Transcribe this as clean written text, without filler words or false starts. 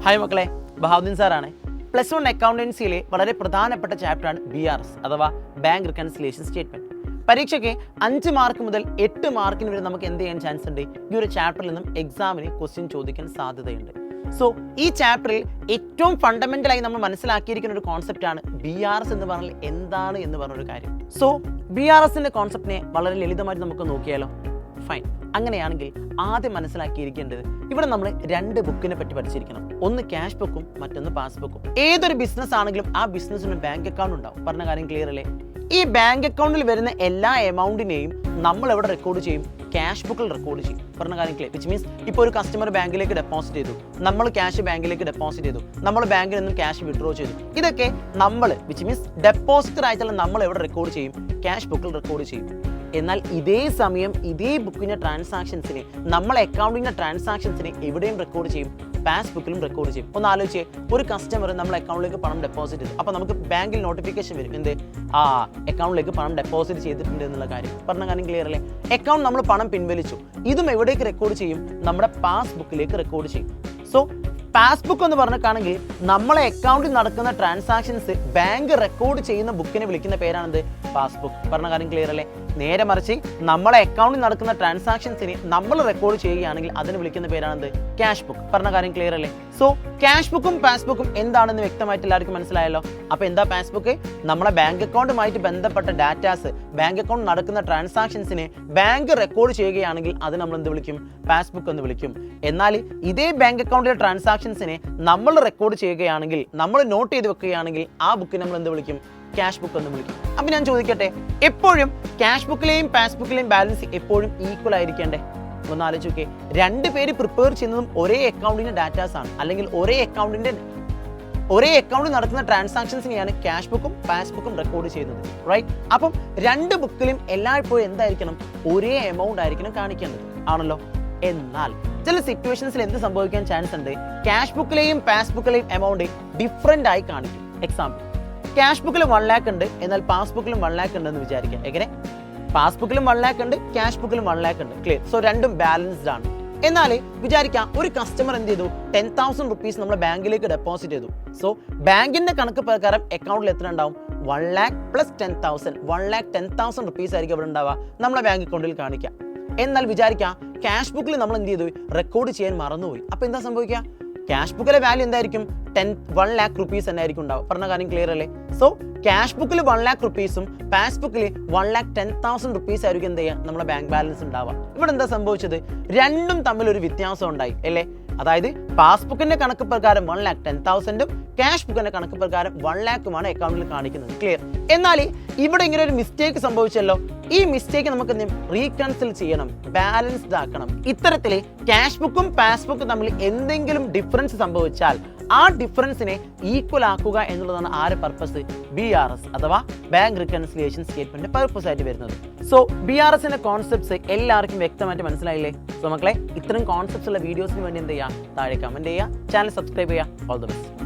Hi മക്കളെ, ബഹാവുദ്ദീൻ സാറാണ്. +1 അക്കൗണ്ടൻസിയിലെ വളരെ പ്രധാനപ്പെട്ട ചാപ്റ്ററാണ് BRS അഥവാ ബാങ്ക് റിക്കൺസിലിയേഷൻ സ്റ്റേറ്റ്മെന്റ്. പരീക്ഷയ്ക്ക് 5 മാർക്ക് മുതൽ 8 മാർക്കിന് വരെ നമുക്ക് എന്ത് ചെയ്യാൻ ചാൻസ് ഉണ്ട്? ഈ ഒരു ചാപ്റ്ററിൽ നിന്നും എക്സാമിന് ക്വസ്റ്റ്യൻ ചോദിക്കാൻ സാധ്യതയുണ്ട്. സോ ഈ ചാപ്റ്ററിൽ ഏറ്റവും ഫണ്ടമെന്റലായി നമ്മൾ മനസ്സിലാക്കിയിരിക്കുന്ന ഒരു കോൺസെപ്റ്റാണ് BRS എന്ന് പറഞ്ഞാൽ എന്താണ് എന്ന് പറഞ്ഞൊരു കാര്യം. സോ BRSന്റെ കോൺസെപ്റ്റിനെ വളരെ ലളിതമായിട്ട് നമുക്ക് നോക്കിയാലോ? ഫൈൻ. അങ്ങനെയാണെങ്കിൽ ആദ്യം മനസ്സിലാക്കിയിരിക്കേണ്ടത് ഇവിടെ നമ്മൾ 2 ബുക്കിനെ പറ്റി പഠിച്ചിരിക്കണം. ഒന്ന് ക്യാഷ് ബുക്കും മറ്റൊന്ന് പാസ് ബുക്കും. ഏതൊരു ബിസിനസ് ആണെങ്കിലും ആ ബിസിനസ്സിന് ബാങ്ക് അക്കൗണ്ട് ഉണ്ടാവും. പറഞ്ഞ കാര്യം ക്ലിയർ അല്ലേ? ഈ ബാങ്ക് അക്കൗണ്ടിൽ വരുന്ന എല്ലാ എമൗണ്ടിനെയും നമ്മൾ എവിടെ റെക്കോർഡ് ചെയ്യും? ക്യാഷ് ബുക്കിൽ റെക്കോർഡ് ചെയ്യും. പറഞ്ഞ കാര്യം ക്ലിയർ. വിച്ച് മീൻസ് ഇപ്പോൾ ഒരു കസ്റ്റമർ ബാങ്കിലേക്ക് ഡെപ്പോസിറ്റ് ചെയ്തു, നമ്മൾ ക്യാഷ് ബാങ്കിലേക്ക് ഡെപ്പോസിറ്റ് ചെയ്തു, നമ്മൾ ബാങ്കിൽ നിന്നും ക്യാഷ് വിഡ്രോ ചെയ്തു. ഇതൊക്കെ നമ്മൾ വിച്ച് മീൻസ് ഡെപ്പോസിറ്റർ ആയിട്ടുള്ള നമ്മൾ എവിടെ റെക്കോർഡ് ചെയ്യും? ക്യാഷ് ബുക്കിൽ റെക്കോർഡ് ചെയ്യും. എന്നാൽ ഇതേ സമയം ഇതേ ബുക്കിന്റെ ട്രാൻസാക്ഷൻസിനെ നമ്മൾ അക്കൗണ്ടിന്റെ ട്രാൻസാക്ഷൻസിനെ എവിടെയും റെക്കോർഡ് ചെയ്യും? പാസ് ബുക്കിലും റെക്കോർഡ് ചെയ്യും. ഒന്ന് ആലോചിച്ച്, ഒരു കസ്റ്റമർ നമ്മൾ അക്കൗണ്ടിലേക്ക് പണം ഡെപ്പോസിറ്റ് ചെയ്തു, അപ്പോൾ നമുക്ക് ബാങ്കിൽ നോട്ടിഫിക്കേഷൻ വരും, എന്ത്? അക്കൗണ്ടിലേക്ക് പണം ഡെപ്പോസിറ്റ് ചെയ്തിട്ടുണ്ട് എന്നുള്ള കാര്യം. പറഞ്ഞ കാര്യം ക്ലിയർ അല്ലേ? അക്കൗണ്ട് നമ്മൾ പണം പിൻവലിച്ചു, ഇതും എവിടേക്ക് റെക്കോർഡ് ചെയ്യും? നമ്മുടെ പാസ് ബുക്കിലേക്ക് റെക്കോർഡ് ചെയ്യും. സോ പാസ്ബുക്ക് എന്ന് പറഞ്ഞിട്ടാണെങ്കിൽ നമ്മളെ അക്കൗണ്ടിൽ നടക്കുന്ന ട്രാൻസാക്ഷൻസ് ബാങ്ക് റെക്കോർഡ് ചെയ്യുന്ന ബുക്കിനെ വിളിക്കുന്ന പേരാണെന്ത്? പാസ്ബുക്ക്. പറഞ്ഞ കാര്യം ക്ലിയർ അല്ലേ? നേരെ മറിച്ച് നമ്മളെ അക്കൗണ്ടിൽ നടക്കുന്ന ട്രാൻസാക്ഷൻസിനെ നമ്മൾ റെക്കോർഡ് ചെയ്യുകയാണെങ്കിൽ അതിന് വിളിക്കുന്ന പേരാണെന്ത്? Cash book. പറഞ്ഞ കാര്യം ക്ലിയർ അല്ലേ? സോ ക്യാഷ് ബുക്കും പാസ്ബുക്കും എന്താണെന്ന് വ്യക്തമായിട്ട് എല്ലാവർക്കും മനസ്സിലായല്ലോ. അപ്പോൾ എന്താ പാസ്ബുക്ക്? നമ്മളെ ബാങ്ക് അക്കൗണ്ടുമായിട്ട് ബന്ധപ്പെട്ട ഡാറ്റാസ്, ബാങ്ക് അക്കൗണ്ട് നടക്കുന്ന ട്രാൻസാക്ഷൻസിനെ ബാങ്ക് റെക്കോർഡ് ചെയ്യുകയാണെങ്കിൽ അത് നമ്മൾ എന്ത് വിളിക്കും? പാസ്ബുക്ക് എന്ന് വിളിക്കും. എന്നാൽ ഇതേ ബാങ്ക് അക്കൗണ്ടിലെ ട്രാൻസാക്ഷൻസിനെ നമ്മൾ റെക്കോർഡ് ചെയ്യുകയാണെങ്കിൽ, നമ്മൾ നോട്ട് ചെയ്ത് വെക്കുകയാണെങ്കിൽ ആ ബുക്കിനെ നമ്മൾ എന്ത് വിളിക്കും? ക്യാഷ് ബുക്ക് എന്ന് വിളിക്കും. അപ്പം ഞാൻ ചോദിക്കട്ടെ, എപ്പോഴും ക്യാഷ് ബുക്കിലെയും പാസ്ബുക്കിലെയും ബാലൻസ് എപ്പോഴും ഈക്വൽ ആയിരിക്കണ്ടേ? ഒന്ന് ആലോചിച്ച് നോക്കിയേ. 2 പേര് പ്രിപ്പയർ ചെയ്യുന്നതും ഒരേ അക്കൗണ്ടിന്റെ ഡാറ്റാസ് ആണ്, അല്ലെങ്കിൽ ഒരേ അക്കൗണ്ടിൽ നടക്കുന്ന ട്രാൻസാക്ഷൻസിനെയാണ് ക്യാഷ് ബുക്കും പാസ്ബുക്കും റെക്കോർഡ് ചെയ്യുന്നത്, റൈറ്റ്? അപ്പം 2 ബുക്കിലും എല്ലായ്പ്പോഴും എന്തായിരിക്കണം? ഒരേ എമൗണ്ട് ആയിരിക്കണം കാണിക്കേണ്ടത്, ആണല്ലോ. എന്നാൽ ചില സിറ്റുവേഷൻസിൽ എന്ത് സംഭവിക്കാൻ ചാൻസ് ഉണ്ട്? ക്യാഷ് ബുക്കിലെയും പാസ്ബുക്കിലെയും എമൗണ്ട് ഡിഫറെന്റ് ആയി കാണിക്കും. എക്സാമ്പിൾ, ക്യാഷ് ബുക്കിൽ 1 lakh ഉണ്ട്, എന്നാൽ പാസ്ബുക്കിലും 1 lakh ഉണ്ടെന്ന് വിചാരിക്കാം. എങ്ങനെ? പാസ്ബുക്കിലും 1 lakh ഉണ്ട്, ക്യാഷ് ബുക്കിലും 1 lakh ഉണ്ട്. ക്ലിയർ? സോ രണ്ടും ബാലൻസ്ഡ് ആണ്. എന്നാൽ വിചാരിക്കാം ഒരു കസ്റ്റമർ എന്ത് ചെയ്തു? 10,000 rupees നമ്മുടെ ബാങ്കിലേക്ക് ഡെപ്പോസിറ്റ് ചെയ്തു. സോ ബാങ്കിന്റെ കണക്ക് പ്രകാരം അക്കൗണ്ടിൽ എത്ര ഉണ്ടാവും? 1 lakh + 10,000, 1,10,000 rupees ആയിരിക്കും അവിടെ ഉണ്ടാവുക, നമ്മളെ ബാങ്ക് അക്കൗണ്ടിൽ കാണിക്കാം. എന്നാൽ വിചാരിക്കാം ക്യാഷ് ബുക്കിൽ നമ്മൾ എന്ത് ചെയ്തു? റെക്കോർഡ് ചെയ്യാൻ മറന്നുപോയി. അപ്പോൾ എന്താ സംഭവിക്കുക? ക്യാഷ് ബുക്കിലെ വാല്യൂ എന്തായിരിക്കും? 1 lakh rupees തന്നെ ആയിരിക്കും ഉണ്ടാവുക. പറഞ്ഞ കാര്യം ക്ലിയർ അല്ലേ? സോ ക്യാഷ് ബുക്കിൽ 1 lakh rupees പാസ്ബുക്കിൽ 1,10,000 rupees ആയിരിക്കും എന്ത് ചെയ്യുക? നമ്മുടെ ബാങ്ക് ബാലൻസ് ഉണ്ടാവുക. ഇവിടെ എന്താ സംഭവിച്ചത്? രണ്ടും തമ്മിൽ ഒരു വ്യത്യാസം ഉണ്ടായി അല്ലേ? അതായത് പാസ്ബുക്കിന്റെ കണക്ക് പ്രകാരം 1,10,000 ക്യാഷ് ബുക്കിന്റെ കണക്ക് പ്രകാരം 1 lakh അക്കൗണ്ടിൽ കാണിക്കുന്നത്. ക്ലിയർ? എന്നാൽ ഇവിടെ ഇങ്ങനെ ഒരു മിസ്റ്റേക്ക് സംഭവിച്ചല്ലോ. ഈ മിസ്റ്റേക്ക് നമുക്ക് റീകൺസിൽ ചെയ്യണം, ബാലൻസ്ഡ് ആക്കണം. ഇത്തരത്തിൽ ക്യാഷ് ബുക്കും പാസ്ബുക്കും തമ്മിൽ എന്തെങ്കിലും ഡിഫറൻസ് സംഭവിച്ചാൽ ആ ഡിഫറൻസിനെ ഈക്വൽ ആക്കുക എന്നുള്ളതാണ് ആര് പർപ്പസ്? BRS അഥവാ ബാങ്ക് റിക്കൺസിലിയേഷൻ സ്റ്റേറ്റ്മെന്റ് പർപ്പസ് ആയിട്ട് വരുന്നത്. സോ BRSന്റെ കോൺസെപ്റ്റ്സ് എല്ലാവർക്കും വ്യക്തമായിട്ട് മനസ്സിലായില്ലേ? സോ മക്കളെ, ഇത്തരം കോൺസെപ്റ്റ്സ് ഉള്ള വീഡിയോസിന് വേണ്ടി എന്ത് ചെയ്യുക? താഴെ കമന്റ് ചെയ്യുക, ചാനൽ സബ്സ്ക്രൈബ് ചെയ്യുക. All the best.